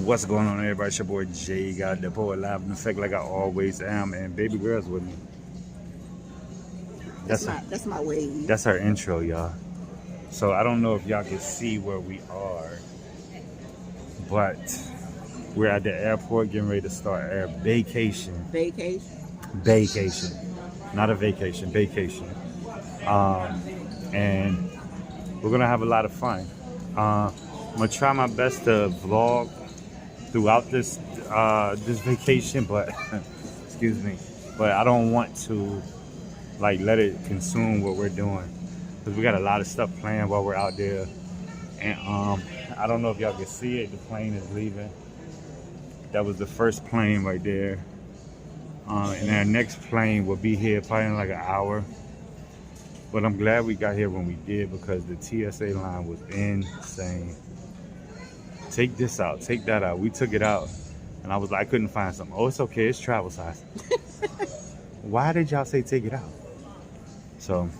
What's going on, everybody? It's your boy jgottdapoet, live in effect like I always am, and baby girl's with me. That's my wave. That's our intro, y'all. So I don't know if y'all can see where we are, but we're at the airport getting ready to start our vacation. Vacation. Not a vacation, vacation. And we're gonna have a lot of fun. I'm gonna try my best to vlog throughout this vacation, but excuse me, but I don't want to like let it consume what we're doing, because we got a lot of stuff planned while we're out there. And I don't know if y'all can see it, the plane is leaving. That was the first plane right there, and our next plane will be here probably in like an hour. But I'm glad we got here when we did, because the TSA line was insane. Take this out, take that out. We took it out, and I was like, I couldn't find something. Oh, it's okay, it's travel size. Why did y'all say take it out? So,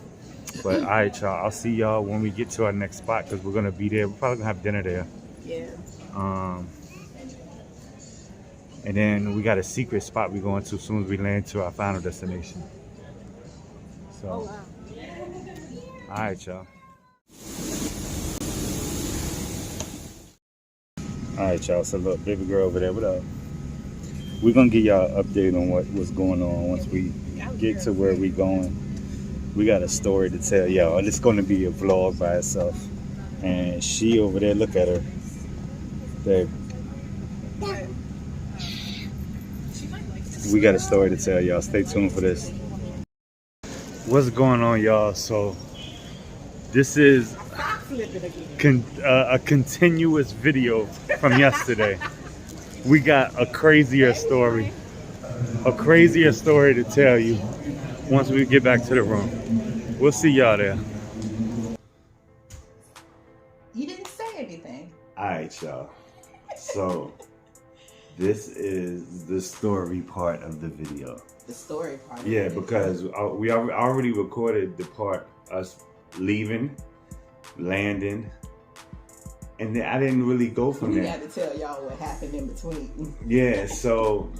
but all right, y'all, I'll see y'all when we get to our next spot, because we're gonna be there. We're probably gonna have dinner there. Yeah. And then we got a secret spot we're going to as soon as we land to our final destination. So, Oh, wow. all right, y'all. All right, y'all. So look, baby girl over there. What up? We're gonna give y'all an update on what's going on once we get to where we going. We got a story to tell y'all. It's gonna be a vlog by itself. And she over there, look at her. Babe. We got a story to tell y'all. Stay tuned for this. What's going on, y'all? So this is a continuous video from yesterday. We got a crazier story to tell you once we get back to the room. We'll see y'all there. You didn't say anything. All right, y'all. So this is the story part of the video. The story part. Yeah, because we already recorded the part us leaving, landing, and then I didn't really go from there. We got to tell y'all what happened in between. Yeah, so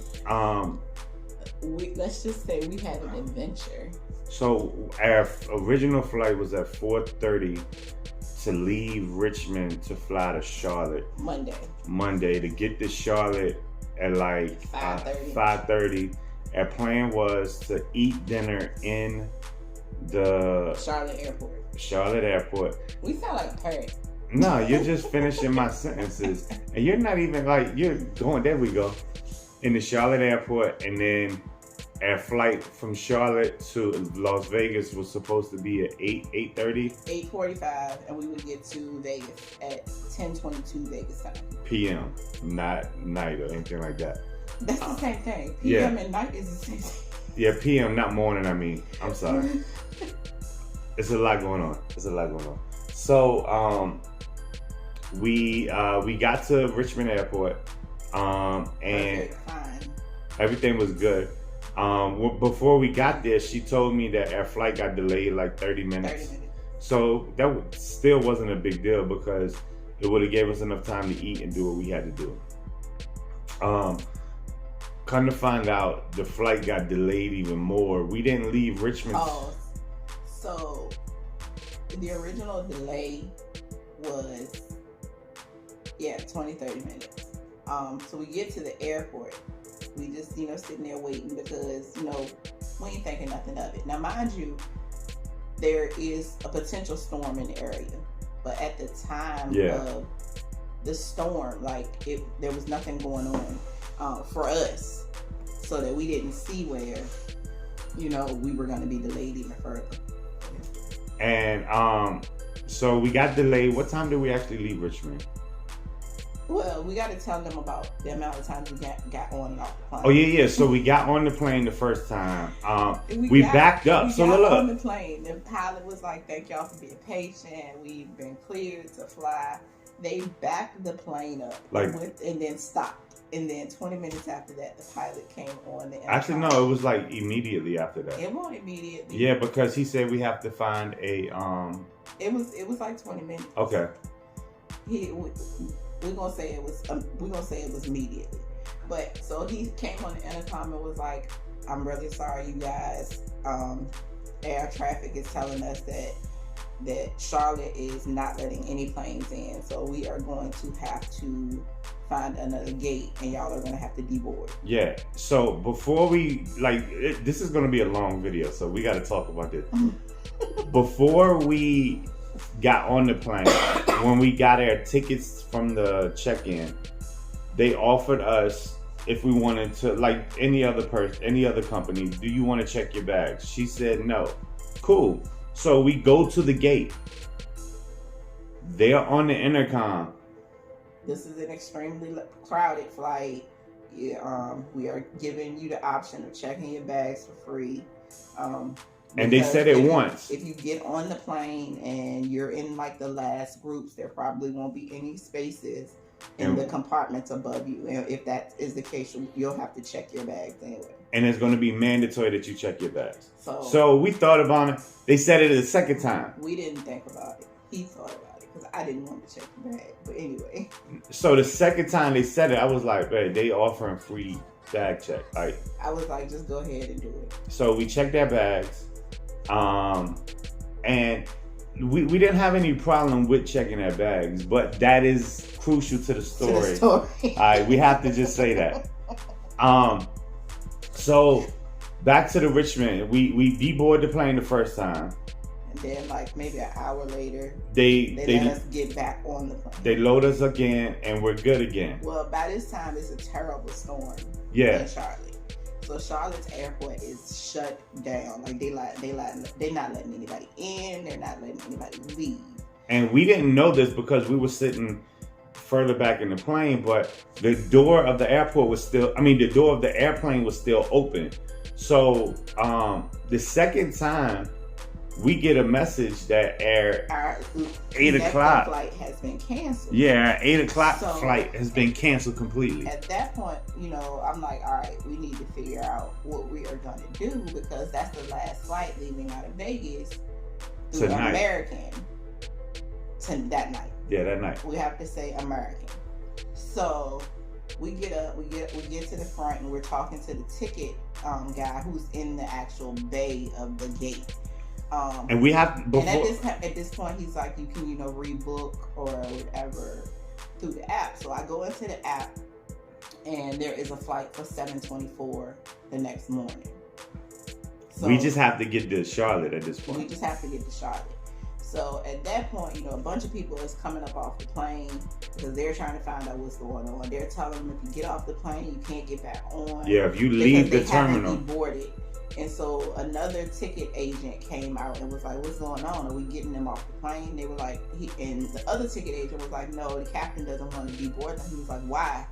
let's just say we had an adventure. So our original flight was at 4:30 to leave Richmond to fly to Charlotte. Monday to get to Charlotte at like 5:30. Our plan was to eat dinner in the Charlotte Airport. We sound like parrots. No, you're just finishing my sentences. And you're not even like, you're going, there we go. In the Charlotte Airport, and then our flight from Charlotte to Las Vegas was supposed to be at 8:30? 8:45, and we would get to Vegas at 10:22 Vegas time. PM, not night or anything like that. That's the same thing. PM and night is the same thing. Yeah, PM, not morning, I mean. I'm sorry. It's a lot going on. So, we got to Richmond Airport, and everything was good. Before we got there, she told me that our flight got delayed like 30 minutes. So that still wasn't a big deal, because it would have gave us enough time to eat and do what we had to do. Come to find out, the flight got delayed even more. We didn't leave Richmond. Oh, so the original delay was 20-30 minutes. So we get to the airport. We just, sitting there waiting, because, we ain't thinking nothing of it. Now, mind you, there is a potential storm in the area. But at the time of the storm, there was nothing going on for us. So that we didn't see where, we were going to be delayed even further. And so we got delayed. What time did we actually leave Richmond? Well, we got to tell them about the amount of times we got on and off the plane. Oh, yeah. So we got on the plane the first time. We backed up. We got on the plane. The pilot was like, thank y'all for being patient. We've been cleared to fly. They backed the plane up and then stopped. And then 20 minutes after that, the pilot came on the intercom. Actually, no, it was like immediately after that. It wasn't immediately. Yeah, because he said we have to find a... It was like 20 minutes. Okay. we're gonna say it was immediately. But so he came on the intercom and was like, "I'm really sorry, you guys. Air traffic is telling us that Charlotte is not letting any planes in, so we are going to have to find another gate, and y'all are going to have to deboard." Yeah. So before we this is going to be a long video, so we got to talk about this. Before we got on the plane, when we got our tickets from the check-in, they offered us, if we wanted to, like any other company, do you want to check your bags? She said no. Cool. So we go to the gate. They're on the intercom. This is an extremely crowded flight. Yeah, we are giving you the option of checking your bags for free. And they said it once. If you get on the plane and you're in like the last groups, there probably won't be any spaces in the compartments above you. And if that is the case, you'll have to check your bags anyway. And it's going to be mandatory that you check your bags. So we thought about it. They said it a second time. We didn't think about it. He thought about it because I didn't want to check the bag. But anyway. So the second time they said it, I was like, "Hey, they offering free bag check." Like, I was like, just go ahead and do it. So we checked their bags. And we didn't have any problem with checking our bags, but that is crucial to the story. All right, we have to just say that. So back to the Richmond, we deboarded the plane the first time. And then like maybe an hour later, they let us get back on the plane. They load us again and we're good again. Well, by this time it's a terrible storm in Charlotte. So Charlotte's airport is shut down. Like they're not letting anybody in. They're not letting anybody leave. And we didn't know this because we were sitting further back in the plane, but the door of the airport was still, the door of the airplane was still open. So the second time we get a message that our 8 o'clock flight has been canceled. Yeah, our 8 o'clock flight has been canceled completely. At that point, I'm like, all right, we need to figure out what we are going to do because that's the last flight leaving out of Vegas through American that night. Yeah, that night. We have to say American. So we get to the front and we're talking to the ticket guy who's in the actual bay of the gate. And we have before. And at this point, he's like, you can rebook or whatever through the app. So I go into the app, and there is a flight for 7:24 the next morning. So we just have to get to Charlotte at this point. We just have to get to Charlotte. So at that point, a bunch of people is coming up off the plane because they're trying to find out what's going on. They're telling them if you get off the plane, you can't get back on. Yeah, if you leave the terminal. Haven't deboarded. And so another ticket agent came out and was like, "What's going on? Are we getting them off the plane?" They were like, and the other ticket agent was like, "No, the captain doesn't want to deboard them." He was like, "Why?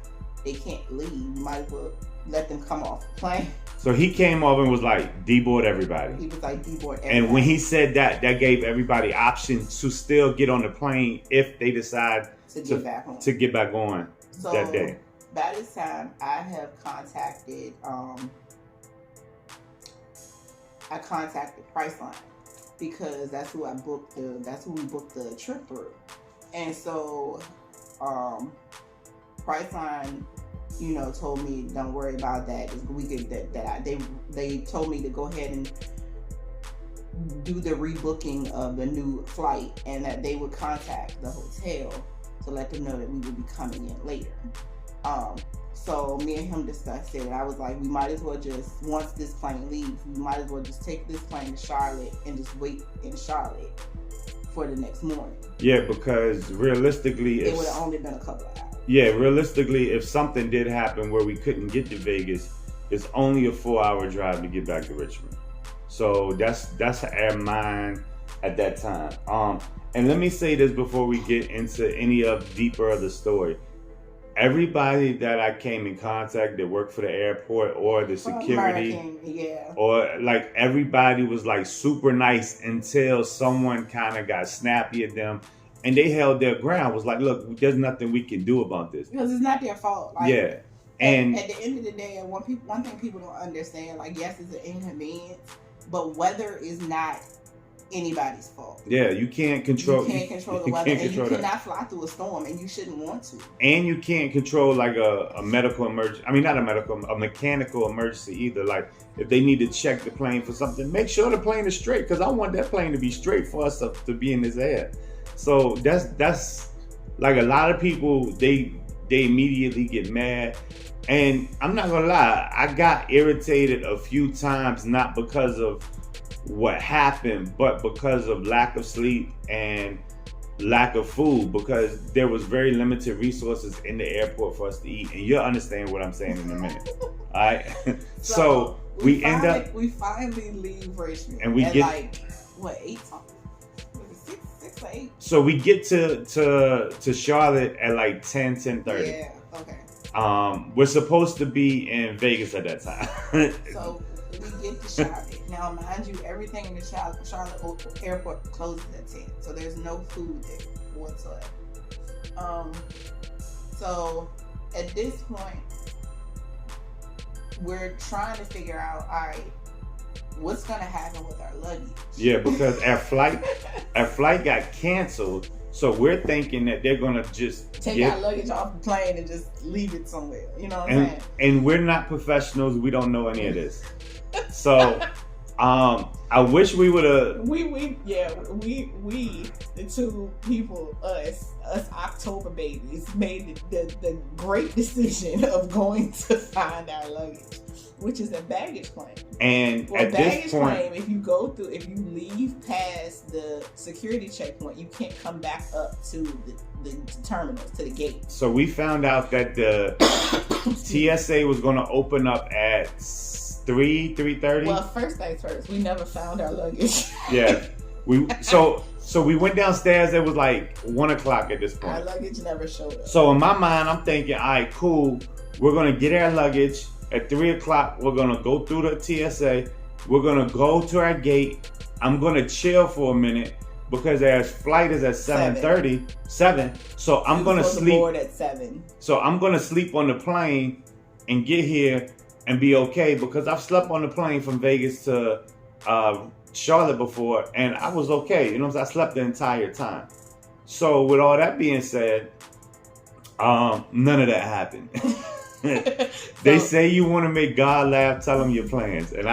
They can't leave. You might as well let them come off the plane." So he came over and was like, "Deboard everybody." He was like, "Deboard everybody." And when he said that gave everybody options to still get on the plane if they decide to get back on that day. By this time, I have contacted Priceline because that's who we booked the trip through. And so Priceline, told me don't worry about that. They told me to go ahead and do the rebooking of the new flight and that they would contact the hotel to let them know that we would be coming in later. So me and him discussed it, and I was like, we might as well just, once this plane leaves, we might as well just take this plane to Charlotte and just wait in Charlotte for the next morning. Yeah, because realistically, it would have only been a couple of hours. Yeah, realistically, if something did happen where we couldn't get to Vegas, it's only a 4-hour drive to get back to Richmond. So that's our mind at that time. And let me say this before we get into any deeper of the story. Everybody that I came in contact that worked for the airport or the security, or like everybody was like super nice until someone kind of got snappy at them, and they held their ground. Was like, look, there's nothing we can do about this because it's not their fault. Like, yeah, and at the end of the day, one thing people don't understand, like, yes, it's an inconvenience, but weather is not anybody's fault. Yeah, you can't control. You can't control the weather, and you cannot fly through a storm, and you shouldn't want to. And you can't control like a medical emergency. I mean, not a mechanical emergency either. Like if they need to check the plane for something, make sure the plane is straight, because I want that plane to be straight for us to be in this air. So that's like a lot of people. They immediately get mad. And I'm not gonna lie, I got irritated a few times, not because of what happened, but because of lack of sleep and lack of food, because there was very limited resources in the airport for us to eat. And you'll understand what I'm saying in a minute. All right. So we finally leave Richmond, and we get like what, 6 or 8. So we get to Charlotte at like 10:30. Yeah. Okay. We're supposed to be in Vegas at that time. So we get to Charlotte. Now, mind you, everything in the Charlotte airport closes at 10. So there's no food there whatsoever. So at this point, we're trying to figure out, all right, what's going to happen with our luggage? Yeah, because our flight got canceled. So we're thinking that they're gonna just take our luggage off the plane and just leave it somewhere. You know what I'm saying? And we're not professionals. We don't know any of this. So I wish we would have. We the two people, us October babies, made the great decision of going to find our luggage, which is a baggage claim. And at this point, claim, if you leave past the security checkpoint, you can't come back up to the terminals, to the gate. So we found out that the TSA was going to open up at 3:30. Well, first things first, we never found our luggage. Yeah, so we went downstairs. It was like 1:00 at this point. Our luggage never showed up. So in my mind, I'm thinking, all right, cool. We're gonna get our luggage at 3:00. We're gonna go through the TSA. We're gonna go to our gate. I'm gonna chill for a minute because our flight is at 7:30. So I'm gonna sleep. Board at 7. So I'm gonna sleep on the plane and get here and be okay, because I've slept on the plane from Vegas to Charlotte before, and I was okay. You know what I'm saying? I slept the entire time. So with all that being said, none of that happened. They say you want to make God laugh, tell him your plans. And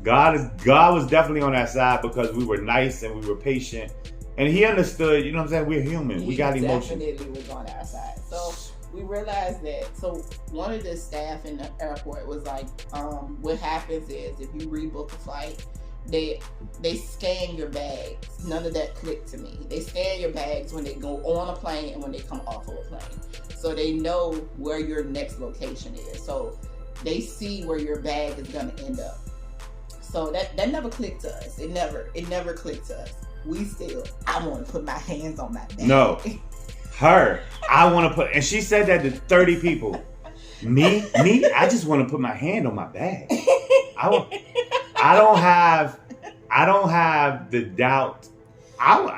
God was definitely on our side, because we were nice and we were patient. And he understood, you know what I'm saying? We're human. We got emotion. He definitely was on our side. So we realized that. So one of the staff in the airport was like, what happens is if you rebook a flight, they scan your bags. None of that clicked to me. They scan your bags when they go on a plane and when they come off of a plane. So they know where your next location is. So they see where your bag is going to end up. So that never clicked to us. It never clicked to us. I want to put my hands on my bag. No. I want to put, and she said that to 30 people. Me, I just want to put my hand on my bag. I don't have the doubt.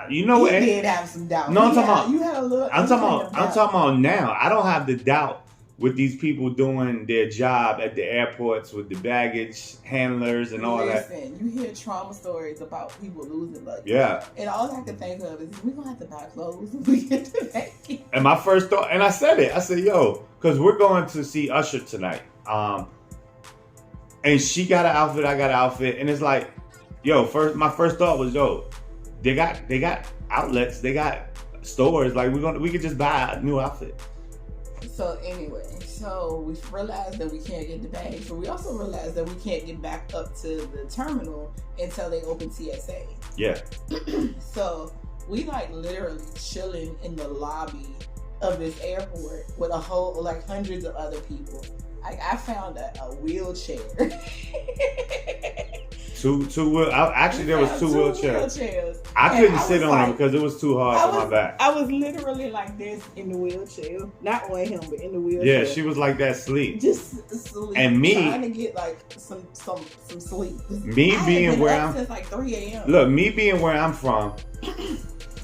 You know what? You did have some doubt. No, I'm talking about. You had a little. I'm talking about now. I don't have the doubt with these people doing their job at the airports with the baggage handlers and all that. Listen, you hear trauma stories about people losing luggage. Yeah. And all I can think of is we're going to have to buy clothes when we get to Vegas. And my first thought, and I said it, yo, because we're going to see Usher tonight. And she got an outfit, I got an outfit. And it's like, my first thought was, they got outlets, they got stores. Like we could just buy a new outfit. So anyway, we realized that we can't get the bags, but we also realized that we can't get back up to the terminal until they open TSA. Yeah. So we literally chilling in the lobby of this airport with hundreds of other people. I found a wheelchair. There was two wheelchairs. I couldn't sit on them because it was too hard for my back. I was literally like this in the wheelchair, not on him, but in the wheelchair. Yeah, she was like that sleep. Just sleep. And me trying to get some sleep. Me being where I'm since 3 a.m. Look, me being where I'm from,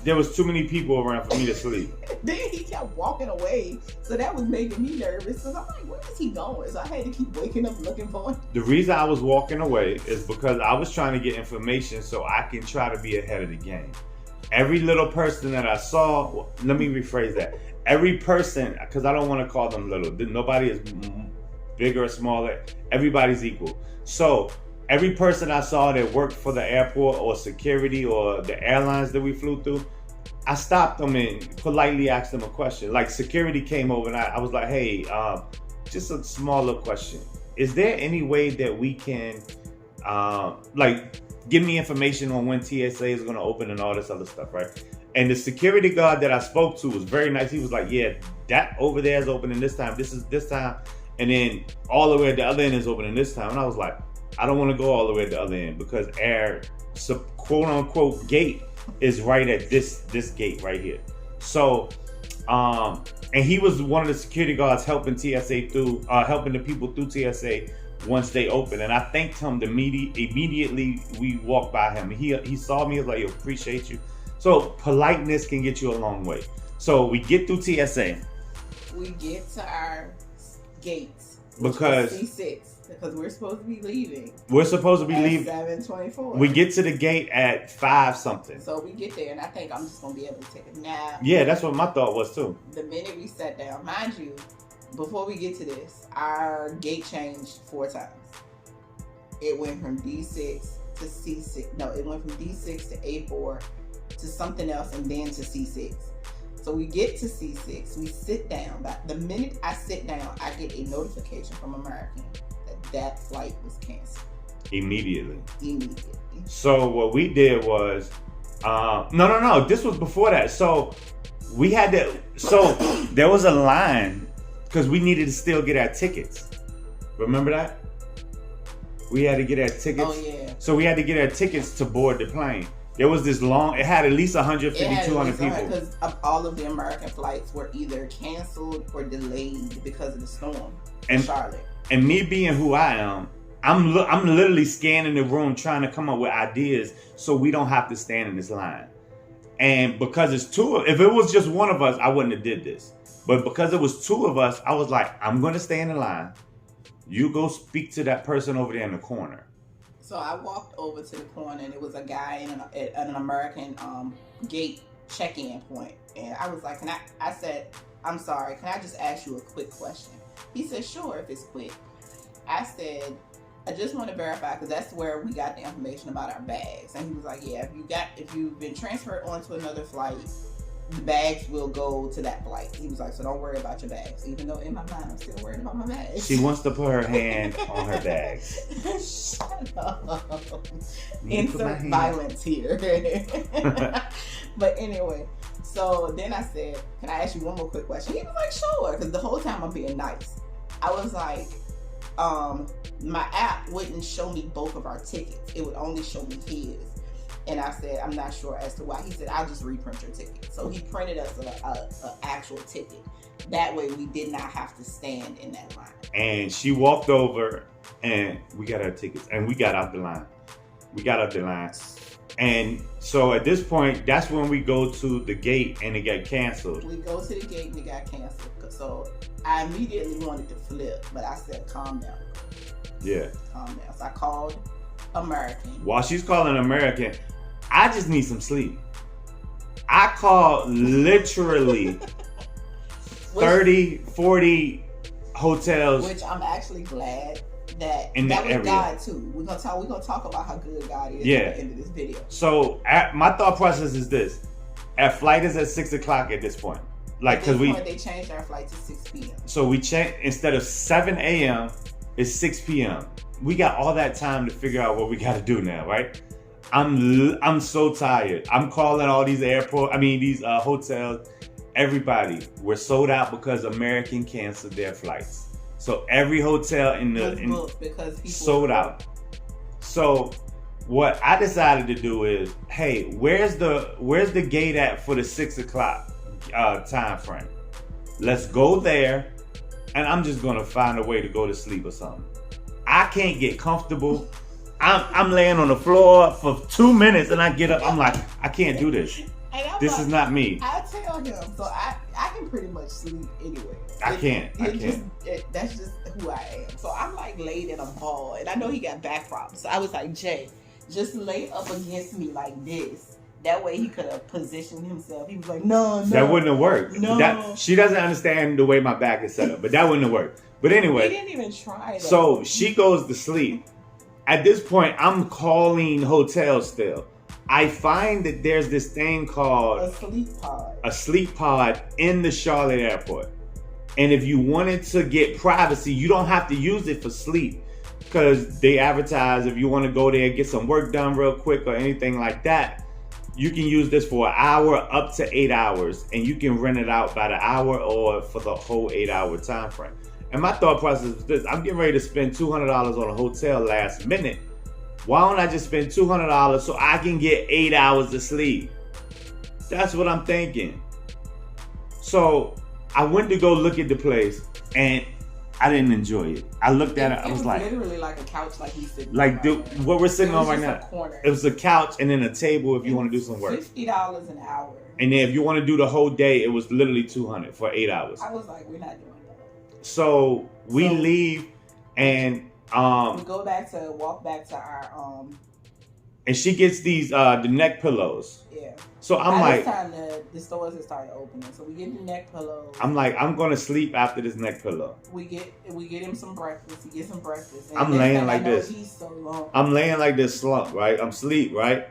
there was too many people around for me to sleep. Then he kept walking away, so that was making me nervous. Because I'm like, where is he going? So I had to keep waking up looking for him. The reason I was walking away is because I was trying to get information so I can try to be ahead of the game. Every little person that I saw, well, let me rephrase that. Every person, because I don't want to call them little. Nobody is bigger or smaller. Everybody's equal. So every person I saw that worked for the airport or security or the airlines that we flew through, I stopped them and politely asked them a question. Like security came over and I was like, hey, just a small little question. Is there any way that we can, give me information on when TSA is going to open and all this other stuff, right? And the security guard that I spoke to was very nice. He was like, yeah, that over there is opening this time. This is this time. And then all the way at the other end is opening this time. And I was like, I don't want to go all the way at the other end because our quote unquote gate is right at this gate right here. So, and he was one of the security guards helping TSA through, helping the people through TSA once they open. And I thanked him immediately we walked by him. He saw me, he was like, yo, appreciate you. So politeness can get you a long way. So we get through TSA. We get to our gates. Because C6. Because we're supposed to be leaving. We're supposed to be leaving. 7:24. We get to the gate at 5 something. So we get there and I think I'm just going to be able to take a nap. Yeah, that's what my thought was too. The minute we sat down, mind you, before we get to this, our gate changed 4 times. It went from D6 to C6. No, it went from D6 to A4 to something else and then to C6. So we get to C6, we sit down. The minute I sit down, I get a notification from American that flight was canceled. Immediately. Immediately. So what we did was, no, this was before that. So we had to, so there was a line because we needed to still get our tickets. Remember that? We had to get our tickets. Oh, yeah. So we had to get our tickets to board the plane. There was this long, it had at least 150, 200 people. Because all of the American flights were either canceled or delayed because of the storm in Charlotte. And me being who I am, I'm literally scanning the room trying to come up with ideas so we don't have to stand in this line. And because it's if it was just one of us, I wouldn't have did this. But because it was 2 of us, I was like, I'm going to stay in the line. You go speak to that person over there in the corner. So I walked over to the corner and it was a guy at an American gate check-in point. And I was like, I said, I'm sorry, can I just ask you a quick question? He said, sure, if it's quick. I said, I just want to verify, because that's where we got the information about our bags. And he was like, yeah, if you've been transferred onto another flight, the bags will go to that flight. He was like, so don't worry about your bags. Even though in my mind, I'm still worried about my bags. She wants to put her hand on her bags. Shut up. Insert violence here. But anyway, so then I said, can I ask you one more quick question? He was like, sure. Because the whole time I'm being nice. I was like, my app wouldn't show me both of our tickets. It would only show me his. And I said, I'm not sure as to why. He said, I'll just reprint your ticket. So he printed us an actual ticket. That way we did not have to stand in that line. And she walked over and we got our tickets and we got out the line. And so at this point, that's when we go to the gate and it got canceled. We go to the gate and it got canceled. So I immediately wanted to flip, but I said, calm down. Yeah. Calm down. So I called American. While she's calling American, I just need some sleep. I called literally 30, 40 hotels. Which I'm actually glad that in that was area. God too. We're gonna talk about how good God is at the end of this video. So my thought process is this: our flight is at 6 o'clock at this point. Like, because they changed our flight to 6 p.m. So we changed, instead of 7 a.m. it's 6 p.m. We got all that time to figure out what we got to do now, right? I'm so tired. I'm calling all these hotels. Everybody, we're sold out because American canceled their flights. So every hotel because sold out. So what I decided to do is, hey, where's the gate at for the 6 o'clock time frame? Let's go there, and I'm just gonna find a way to go to sleep or something. I can't get comfortable. I'm laying on the floor for 2 minutes, and I get up. I'm like, I can't do this. And I this is not me. I tell him, so I can pretty much sleep anyway. I can't. That's just who I am. So I'm like laid in a ball, and I know he got back problems. So I was like, Jay, just lay up against me like this. That way he could have positioned himself. He was like, no. That wouldn't have worked. No. She doesn't understand the way my back is set up, but that wouldn't have worked. But anyway. He didn't even try that. So she goes to sleep. At this point, I'm calling hotels still. I find that there's this thing called a sleep pod in the Charlotte airport. And if you wanted to get privacy, you don't have to use it for sleep, because they advertise if you want to go there and get some work done real quick or anything like that, you can use this for an hour up to 8 hours, and you can rent it out by the hour or for the whole 8-hour time frame. And my thought process is this: I'm getting ready to spend $200 on a hotel last minute. Why don't I just spend $200 so I can get 8 hours of sleep? That's what I'm thinking. So I went to go look at the place, and I didn't enjoy it. I looked at it. I was like, literally like a couch, like he's sitting. Like what we're sitting on right now. It was a couch and then a table if you want to do some work. $50 an hour. And then if you want to do the whole day, it was literally $200 for 8 hours. I was like, we're not doing that. So we leave, and we walk back to our and she gets these the neck pillows. Yeah. So I'm like, this time the stores have started opening, so we get the neck pillows. I'm like, I'm gonna sleep after this neck pillow. We get him some breakfast. He gets some breakfast. And I'm laying like this. He's so long. I'm laying like this, slump, right? I'm asleep, right?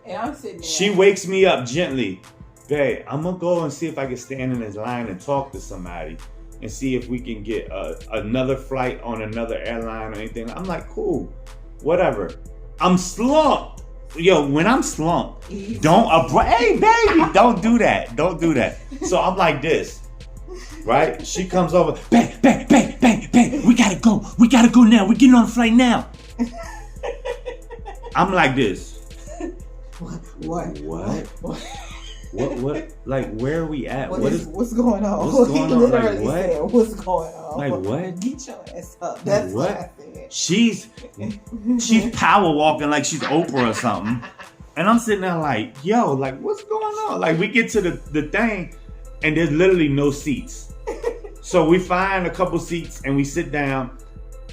And I'm sitting there. She wakes me up gently. Babe, I'm gonna go and see if I can stand in this line and talk to somebody and see if we can get another flight on another airline or anything. I'm like, cool, whatever. I'm slumped. Yo, when I'm slumped, hey baby, don't do that. Don't do that. So I'm like this, right? She comes over, babe, we gotta go. We gotta go now. We're getting on the flight now. I'm like this. What? Like, where are we at? What's going on? What's going on? Like, what? Said, what's going on? Like, what? Get your ass up. That's what I said. She's power walking like she's Oprah or something. And I'm sitting there like, yo, like, what's going on? Like, we get to the thing, and there's literally no seats. So we find a couple seats, and we sit down,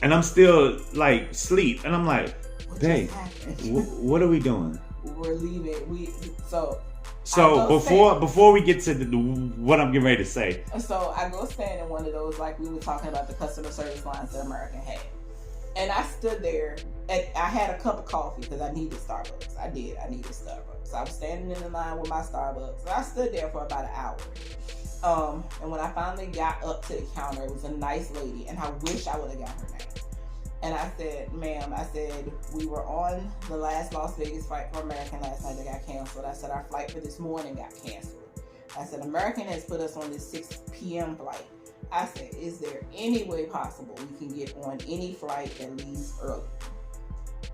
and I'm still, like, asleep. And I'm like, babe, what are we doing? We're leaving. So before we get to what I'm getting ready to say. So I go stand in one of those, like we were talking about, the customer service lines that American had. And I stood there, and I had a cup of coffee because I needed Starbucks. I needed Starbucks. I was standing in the line with my Starbucks. So I stood there for about an hour. And when I finally got up to the counter, it was a nice lady, and I wish I would have got her name. And I said, ma'am, we were on the last Las Vegas flight for American last night that got canceled. I said, our flight for this morning got canceled. I said, American has put us on this 6 p.m. flight. I said, is there any way possible we can get on any flight that leaves early?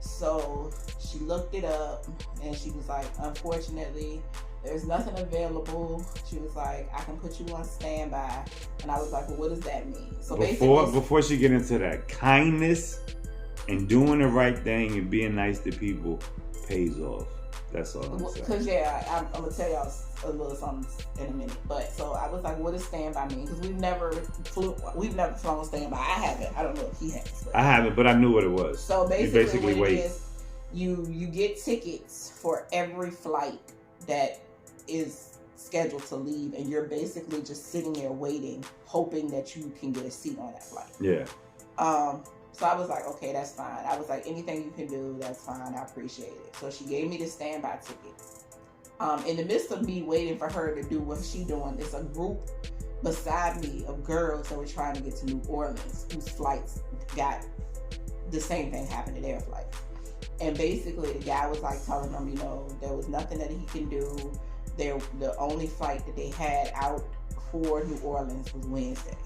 So she looked it up, and she was like, unfortunately, there's nothing available. She was like, I can put you on standby. And I was like, well, what does that mean? So before she get into that, kindness and doing the right thing and being nice to people pays off. That's all I'm saying. Because, I'm going to tell y'all a little something in a minute. But so I was like, what does standby mean? Because we've never flown standby. I haven't. I don't know if he has. But. I haven't, but I knew what it was. So basically what it is, you get tickets for every flight that is scheduled to leave, and you're basically just sitting there waiting, hoping that you can get a seat on that flight. Yeah. So I was like, okay, that's fine. I was like, anything you can do, that's fine. I appreciate it. So she gave me the standby tickets. In the midst of me waiting for her to do what she's doing, there's a group beside me of girls that were trying to get to New Orleans, whose flights got the same thing happened to their flight. And basically the guy was like telling them, there was nothing that he can do. The only flight that they had out for New Orleans was Wednesday.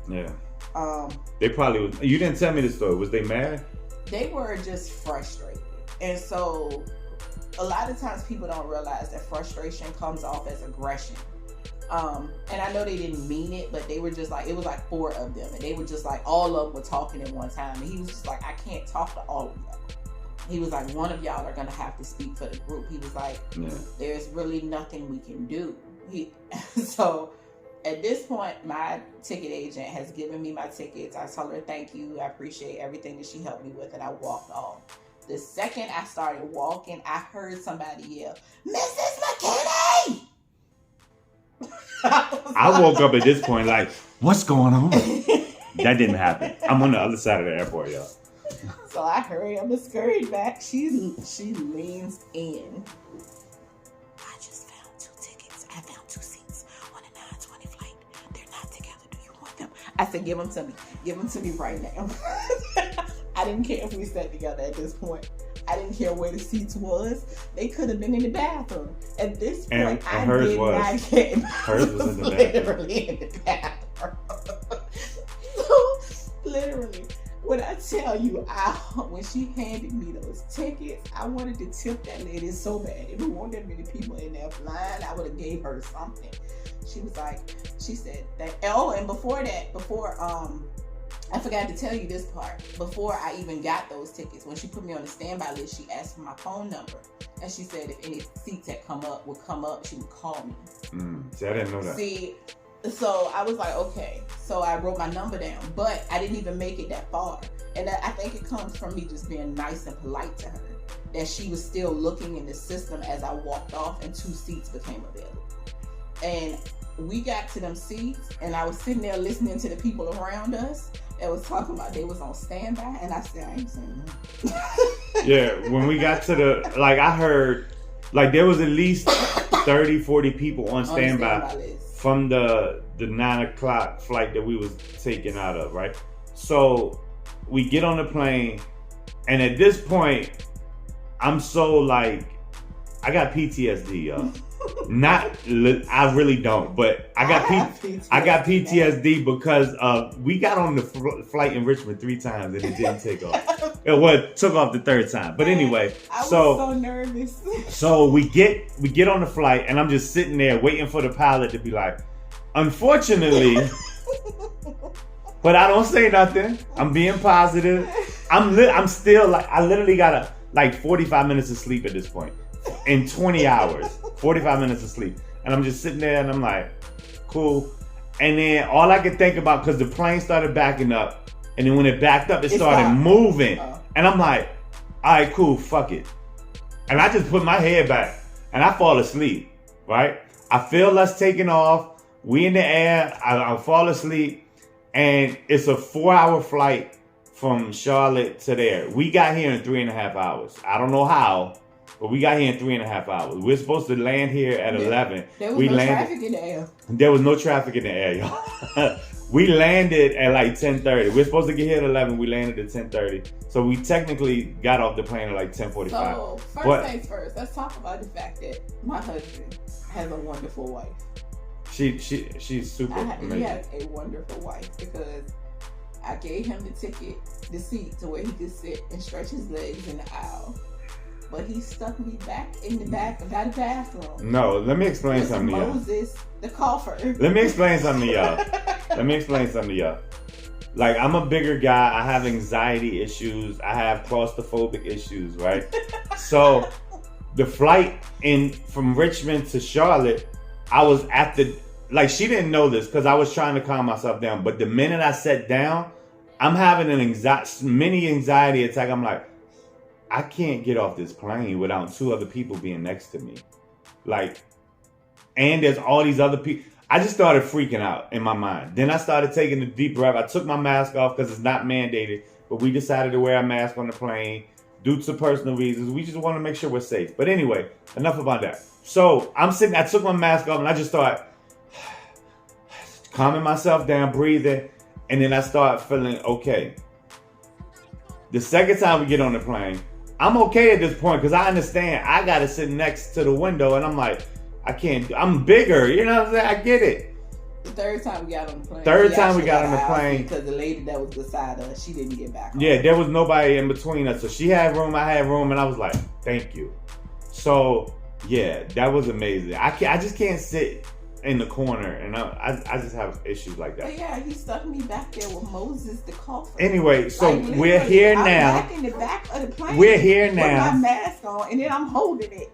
Yeah. They probably was. You didn't tell me the story. Was they mad? They were just frustrated. And so a lot of times people don't realize that frustration comes off as aggression. And I know they didn't mean it, but they were just like, it was like 4 of them. And they were just like, all of them were talking at one time. And he was just like, I can't talk to all of them. he was like, one of y'all are gonna have to speak for the group. He was like, there's really nothing we can do. So at this point, my ticket agent has given me my tickets. I told her thank you, I appreciate everything that she helped me with, and I walked off. The second I started walking, I heard somebody yell, "Mrs. McKinney!" I woke up at this point like, what's going on? That didn't happen. I'm on the other side of the airport, y'all. So I hurry up and scurried back. She leans in. I just found 2 tickets. I found 2 seats on a 9:20 flight. They're not together. Do you want them? I said, give them to me. Give them to me right now. I didn't care if we sat together at this point. I didn't care where the seats was. They could have been in the bathroom. At this point, I did not care. Hers was in the literally in the bathroom. So, literally, when I tell you, when she handed me those tickets, I wanted to tip that lady so bad. If there weren't that many people in there flying, I would have gave her something. She said that. Oh, and before I forgot to tell you this part. Before I even got those tickets, when she put me on the standby list, she asked for my phone number. And she said if any seats that would come up, she would call me. See, I didn't know that. See, so I was like, okay. So I wrote my number down, but I didn't even make it that far. And I think it comes from me just being nice and polite to her. That she was still looking in the system as I walked off, and 2 seats became available. And we got to them seats, and I was sitting there listening to the people around us that was talking about they was on standby, and I said, I ain't saying that. Yeah, when we got to I heard, there was at least 30, 40 people on standby from the 9 o'clock flight that we was taken out of, right? So we get on the plane, and at this point, I'm so I got PTSD, y'all. I really don't, but I got PTSD because we got on the flight in Richmond 3 times and it didn't take off. It took off the 3rd time, but anyway. I was so nervous. So we get on the flight, and I'm just sitting there waiting for the pilot to be like, unfortunately, but I don't say nothing. I'm being positive. I'm still I literally got 45 minutes of sleep at this point. In 20 hours, 45 minutes of sleep. And I'm just sitting there and I'm like, cool. And then all I could think about, because the plane started backing up, and then when it backed up, it started moving. And I'm like, all right, cool, fuck it. And I just put my head back and I fall asleep, right? I feel us taking off. We in the air. I fall asleep. And it's a 4-hour flight from Charlotte to there. We got here in 3.5 hours. I don't know how, but we got here in 3.5 hours. We're supposed to land here at 11. There was no traffic in the air. There was no traffic in the air, y'all. We landed at 10:30. We're supposed to get here at 11. We landed at 10:30. So we technically got off the plane at 10:45. So first things first, let's talk about the fact that my husband has a wonderful wife. She's super amazing. He has a wonderful wife, because I gave him the seat to where he could sit and stretch his legs in the aisle. But he stuck me back in the back of the bathroom. No, let me explain something to y'all. Moses, the cougher. Let me explain something to y'all. I'm a bigger guy. I have anxiety issues. I have claustrophobic issues, right? So the flight from Richmond to Charlotte, I was at she didn't know this because I was trying to calm myself down. But the minute I sat down, I'm having an mini anxiety attack. I'm like, I can't get off this plane without 2 other people being next to me. And there's all these other people. I just started freaking out in my mind. Then I started taking a deep breath. I took my mask off because it's not mandated, but we decided to wear a mask on the plane due to personal reasons. We just want to make sure we're safe. But anyway, enough about that. So I took my mask off and I just started calming myself down, breathing, and then I started feeling okay. The second time we get on the plane, I'm okay at this point because I understand I got to sit next to the window, and I'm like, I can't, I'm bigger, you know what I'm saying? I get it. The third time we got on the plane. Because the lady that was beside us, she didn't get back on. Yeah, there was nobody in between us. So she had room, I had room, and I was like, thank you. So, yeah, that was amazing. I just can't sit in the corner, and I just have issues like that. But yeah, he stuck me back there with Moses the cougher. Anyway, so Like, we're here I'm now. back in the back of the plane. We're here now. With my mask on, and then I'm holding it.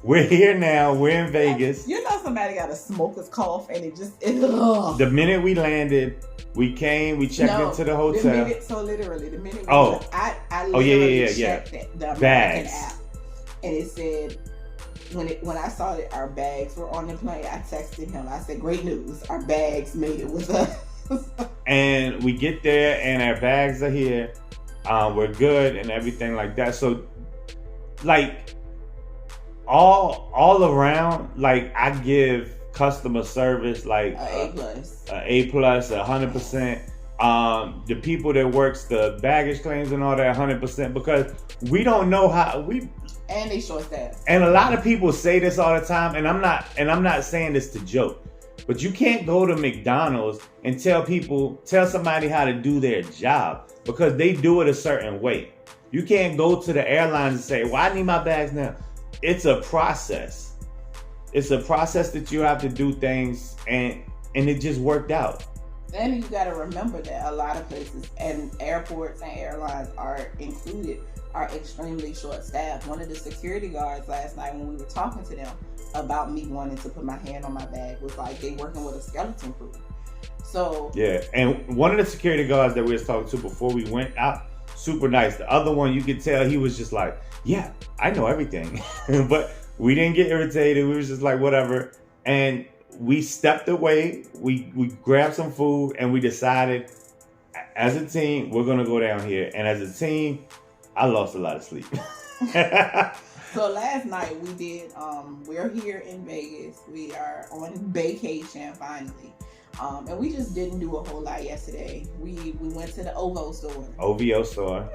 We're here now. We're in Vegas. You know somebody got a smoker's cough, and it just The minute we landed, we came. We checked into the hotel. Literally, the minute we I checked the American bags. app, and it said when I saw that our bags were on the plane, I texted him. I said, "Great news! Our bags made it with us." And we get there, and our bags are here. We're good, and everything like that. So, like, all around, like, I give customer service like A+, 100%. The people that works the baggage claims and all that 100%, because we don't know how and they short staff. And a lot of people say this all the time, and I'm not saying this to joke, but you can't go to McDonald's and tell somebody how to do their job because they do it a certain way. You can't go to the airlines and say, "Well, I need my bags now." It's a process. It's a process that you have to do things, and it just worked out. And you got to remember that a lot of places and airports and airlines are included are extremely short staffed. One of the security guards last night when we were talking to them about me wanting to put my hand on my bag was like, they working with a skeleton crew. So yeah, and one of the security guards that we was talking to before we went out, super nice. The other one, you could tell he was just like, "Yeah, I know everything," but we didn't get irritated. We was just like, whatever. And we stepped away. We grabbed some food, and we decided, as a team, we're gonna go down here. And as a team, I lost a lot of sleep. So last night we did. We're here in Vegas. We are on vacation finally. And we just didn't do a whole lot yesterday. We went to the OVO store.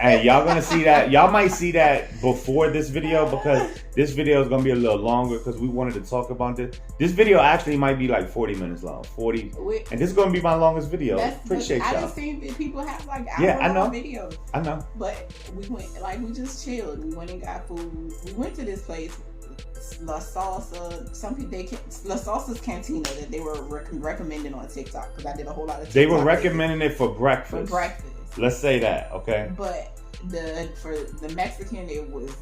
And y'all gonna see that. Y'all might see that before this video, because this video is gonna be a little longer because we wanted to talk about this. This video actually might be like 40 minutes long. And this is gonna be my longest video. Appreciate y'all. I just seen people have like hour-long videos. I know. But we went, like, we just chilled. We went and got food. We went to this place, La Salsa. Some people La Salsa's Cantina that they were recommending on TikTok, because I did a whole lot of TikTok. They were recommending it for breakfast. For breakfast. Let's say that, okay? But for the Mexican, it was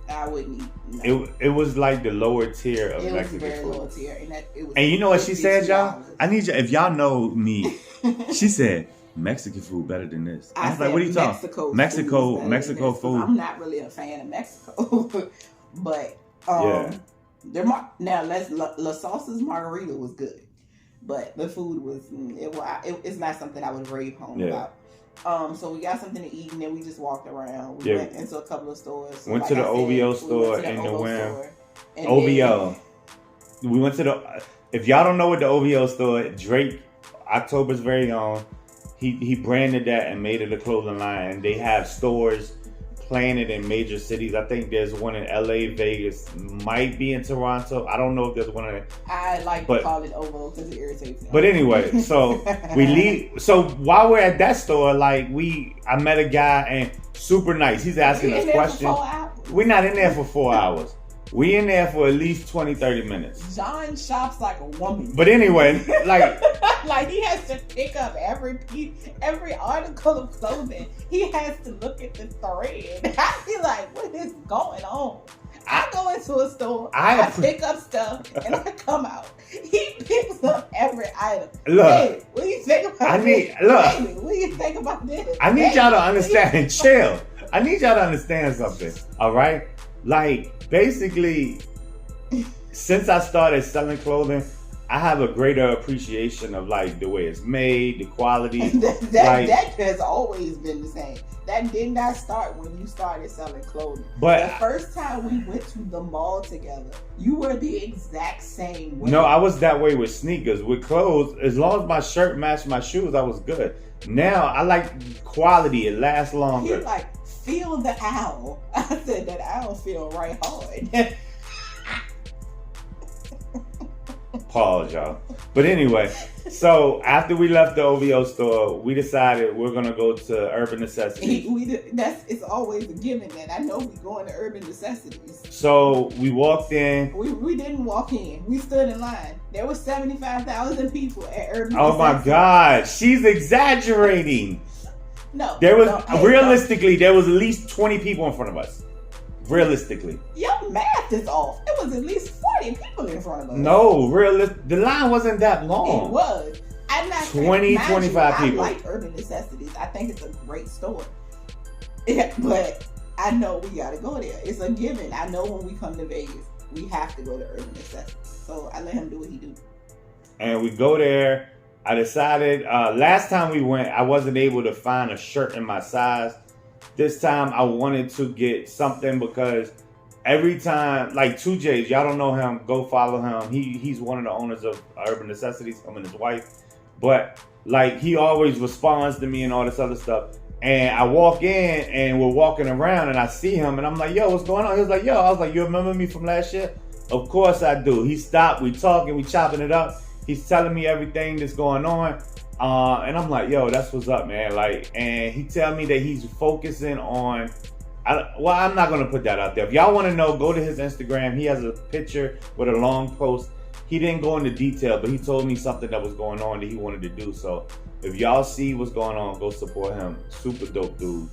I wouldn't eat. No. It was like the lower tier of Mexican food. It was very lower tier, and you know what she said, y'all? I need you. If y'all know me, she said Mexican food better than this. I was like, what are you talking? Mexico food. I'm not really a fan of Mexico, but yeah. Now La Salsa's margarita was good, but the food was it's not something I would rave home about. So we got something to eat, and then we just walked around. We went into a couple of stores. So went to the OVO store in the WIM. OVO. We went to the. If y'all don't know what the OVO store, Drake, October's very own, he branded that and made it a clothing line. And they have stores planted in major cities. I think there's one in LA, Vegas, might be in Toronto. I don't know if there's one in. I like to call it OVO because it irritates me. But anyway, so we leave. So while we're at that store, like I met a guy and super nice. He's asking us questions. We're not in there for 4 hours. We in there for at least 20, 30 minutes. John shops like a woman. But anyway, like like he has to pick up every article of clothing. He has to look at the thread. I be like, what is going on? I go into a store, I pick up stuff, and I come out. He picks up every item. Look, hey, what do you think about this? Baby, what do you think about this? I need y'all to understand. Chill. I need y'all to understand something. All right? Like, basically, since I started selling clothing, I have a greater appreciation of like the way it's made, the quality. that has always been the same. That did not start when you started selling clothing. But the first time we went to the mall together, you were the exact same way. No, I was that way with sneakers. With clothes, as long as my shirt matched my shoes, I was good. Now I like quality. It lasts longer. He's like, feel the owl. I said that owl feel right hard. Pause, y'all. But anyway, so after we left the OVO store, we decided we're gonna go to Urban Necessities. It's always a given that I know we going to Urban Necessities. So we walked in. We didn't walk in. We stood in line. There were 75,000 people at Urban Oh Necessities. my God, she's exaggerating. No. There was realistically there was at least 20 people in front of us. Realistically. Your math is off. There was at least 40 people in front of us. No, the line wasn't that long. It was. I'm not 20, 25 people. I like Urban Necessities. I think it's a great store. Yeah, but I know we gotta go there. It's a given. I know when we come to Vegas, we have to go to Urban Necessities. So I let him do what he do. And we go there. I decided last time we went, I wasn't able to find a shirt in my size. This time I wanted to get something because every time, like 2J's, y'all don't know him, go follow him. He's one of the owners of Urban Necessities, him and his wife. But like he always responds to me and all this other stuff. And I walk in and we're walking around and I see him and I'm like, yo, what's going on? He was like, yo, I was like, you remember me from last year? Of course I do. He stopped, we talking, we chopping it up. He's telling me everything that's going on. And I'm like, yo, that's what's up, man. Like, and he tell me that he's focusing on, well, I'm not going to put that out there. If y'all want to know, go to his Instagram. He has a picture with a long post. He didn't go into detail, but he told me something that was going on that he wanted to do. So if y'all see what's going on, go support him. Super dope dude.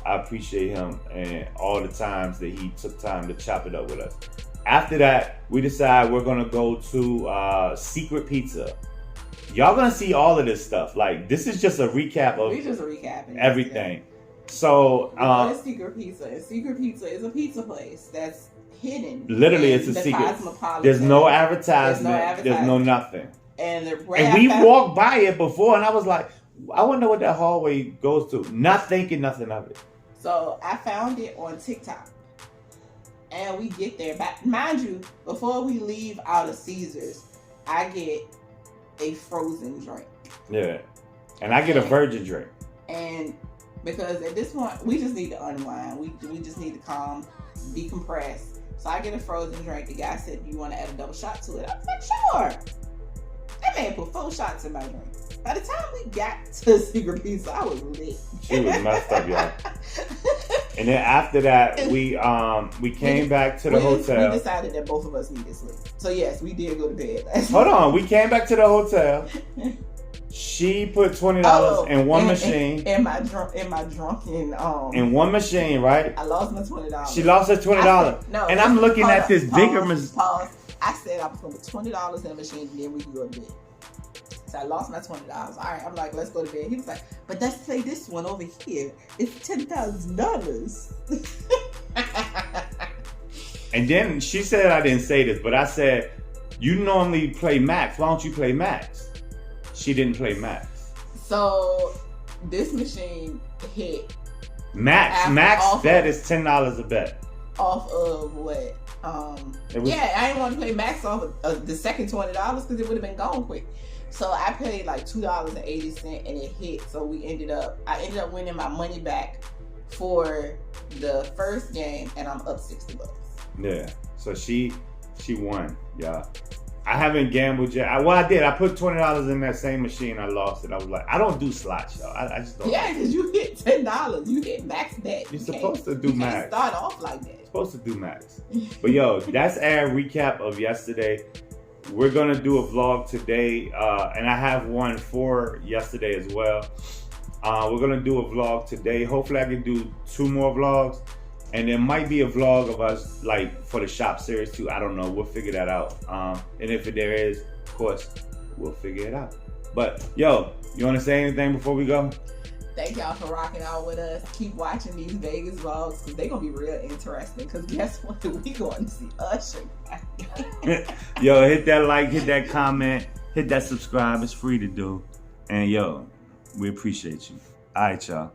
I appreciate him and all the times that he took time to chop it up with us. After that, we decide we're going to go to Secret Pizza. Y'all gonna see all of this stuff. Like, this is just a recap of everything. So, it's Secret Pizza. And Secret Pizza is a pizza place that's hidden. Literally, it's a secret. There's no advertisement. There's no nothing. And we walked by it before, and I was like, I wonder what that hallway goes to. Not thinking nothing of it. So I found it on TikTok, and we get there. But mind you, before we leave out of Caesars, I get a frozen drink. Yeah. And I get a virgin drink. And because at this point, we just need to unwind. We just need to calm, decompress. So I get a frozen drink. The guy said, "You want to add a double shot to it?" I was like, "Sure." That man put 4 shots in my drink. By the time we got to Secret Pizza, I was lit. She was messed up, y'all. And then after that, we came back to the hotel. We decided that both of us needed sleep. So yes, we did go to bed. Hold on, we came back to the hotel. She put $20 in one machine. In my drunken in one machine, right? I lost my $20. She lost her $20. No, and I'm looking at this bigger machine. Pause. I said I was gonna put $20 in the machine and then we could go to bed. So I lost my $20. All right, I'm like, let's go to bed. He was like, but let's play this one over here. It's $10,000. And then she said, I didn't say this, but I said, you normally play max. Why don't you play max? She didn't play max. So this machine hit max. Max bet is $10 a bet. Off of what? I didn't want to play max off of the second $20 because it would have been gone quick. So I paid like $2.80 and it hit. So I ended up winning my money back for the first game, and I'm up $60. Yeah. So she won, y'all. I haven't gambled yet. I did. I put $20 in that same machine. I lost it. I was like, I don't do slots, y'all. I just don't. Yeah, because you hit $10. You hit max bet. You're supposed to do max. You can't start off like that. You're supposed to do max. But yo, that's our recap of yesterday. We're going to do a vlog today, and I have one for yesterday as well. We're going to do a vlog today. Hopefully I can do 2 more vlogs, and there might be a vlog of us like for the shop series too. I don't know. We'll figure that out. And if there is, of course, we'll figure it out. But yo, you want to say anything before we go? Thank y'all for rocking out with us. Keep watching these Vegas vlogs because they're going to be real interesting. Because guess what? We going to see Usher. Yo, hit that like, hit that comment, hit that subscribe. It's free to do. And yo, we appreciate you. All right, y'all.